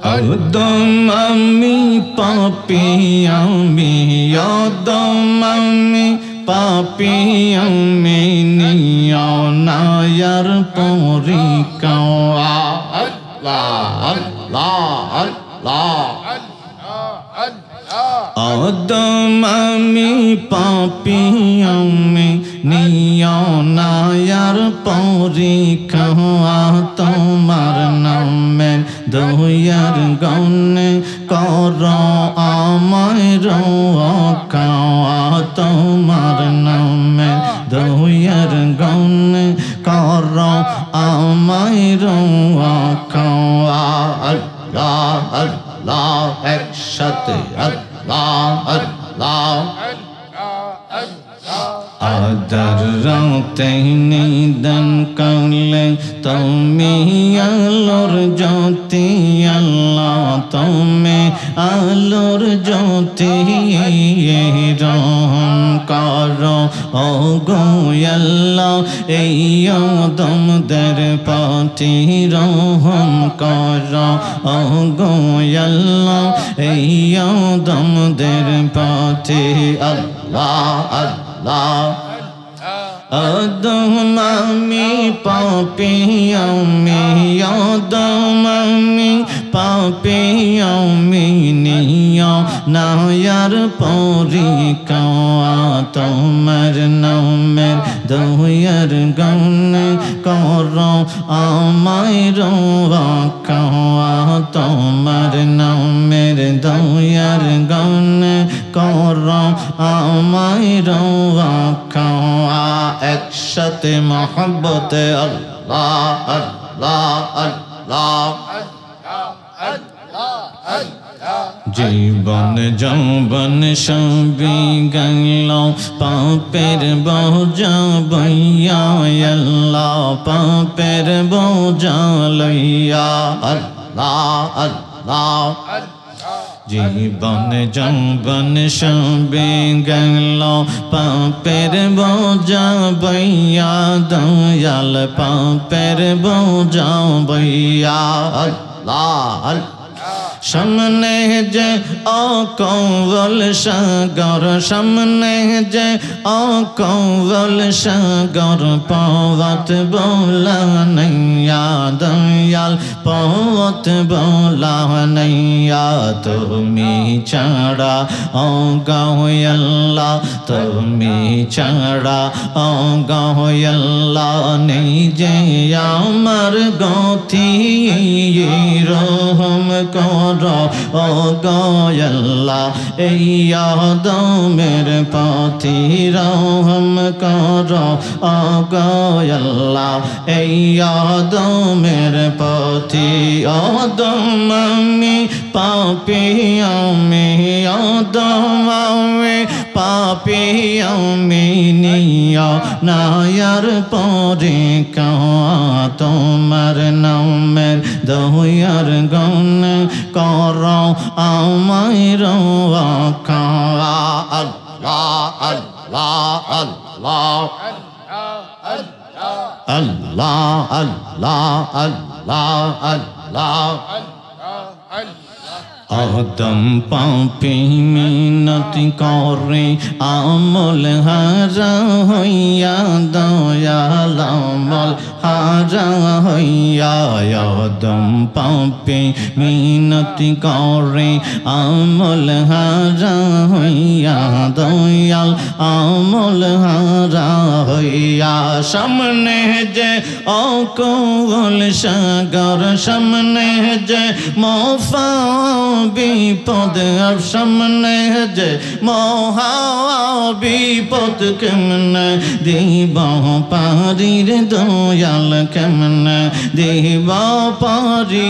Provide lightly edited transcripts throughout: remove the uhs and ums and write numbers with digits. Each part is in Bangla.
Adam ami papi ami Adam ami papi ami niyona yar porikau Allah Allah Allah Adam ami papi ami niyona yar porikau tomar namen দয়ার গনে কর আমায় রক্ষা তোমার নামে দয়ার গনে কর আমায় রক্ষা আল্লাহ আল্লাহ একসাথে আল্লাহ আল্লাহ আদর রাতে নিদান করলে তুমি আলোর জ্যোতি আল্লাহ তুমি আলোর জ্যোতি রহম করো ও গো আল্লাহ এই আদমদের প্রতি রহম করো ও গো আল্লাহ এই আদমদের প্রতি আল্লাহ আল্লাহ Adam ami papi ami Adam ami papi ami niya nayar porikau tomar namer doyar gane koro amay rokau tomar namer doyar gane koro amay rokau একসাথে মহব্বতে আল্লাহ আল্লাহ আল্লাহ জীবন যৌবন সবই গেল পাপের বোঝা বইয়া আল্লাহ পাপের বোঝা লইয়া আল্লাহ আল্লাহ জীবন যৌবন সবে গেল পাপের বোঝা বইয়া দয়াল পাপের বোঝা বইয়া আল্লাহ সামনে যে অকৌল সাগর সামনে যে অকৌল সাগর পথ বোলা নৈয়া দয়াল পথ বোলা নৈয়া তুমি ছাড়া ও গাওয়াল্লাহ তুমি ছাড়া ও গাওয়াল্লাহ নেই যে আমার গতি রহম করো ও গাওয়াল্লাহ এই আদমের প্রতি রহম করো ও গাওয়াল্লাহ এই আদমের প্রতি আদম আমি পাপী আমি আদম আমি পাপী আমি নিয়া নায়ার পরে তোমার নামের দয়ার গণ করো আমায় রক্ষা আল্লাহ আল্লাহ আল্লাহ আল্লাহ আল্লাহ আল্লাহ আল্লাহ আদম পাপী মিনতি করে আমল হারা হইয়া দয়াল আমল হারা হইয়া আদম পাপী মিনতি করে আমল হারা হইয়া দয়াল আমল হারা হইয়া সামনে যে অকৌল সাগর সামনে যে মফা বিপদ আর সামনে যে মহা বিপদ কেমনে দিব পারির দয়াল কেমনে দিব পারি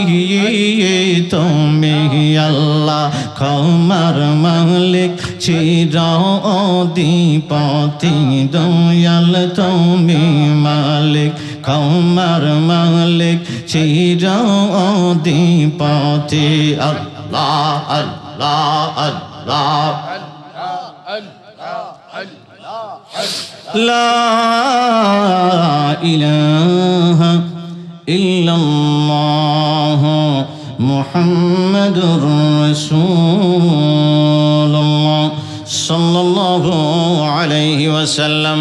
তুমি আল্লাহ ক্ষমার মালিক চির অধিপতি দয়াল তুমি মালিক ক্ষমার মালিক চির অধিপতি আল্লাহ আল্লাহ আল্লাহ লা ইলাহা ইল্লাল্লাহ মুহাম্মাদুর রাসূলুল্লাহ সাল্লাল্লাহু আলাইহি ওয়াসাল্লাম।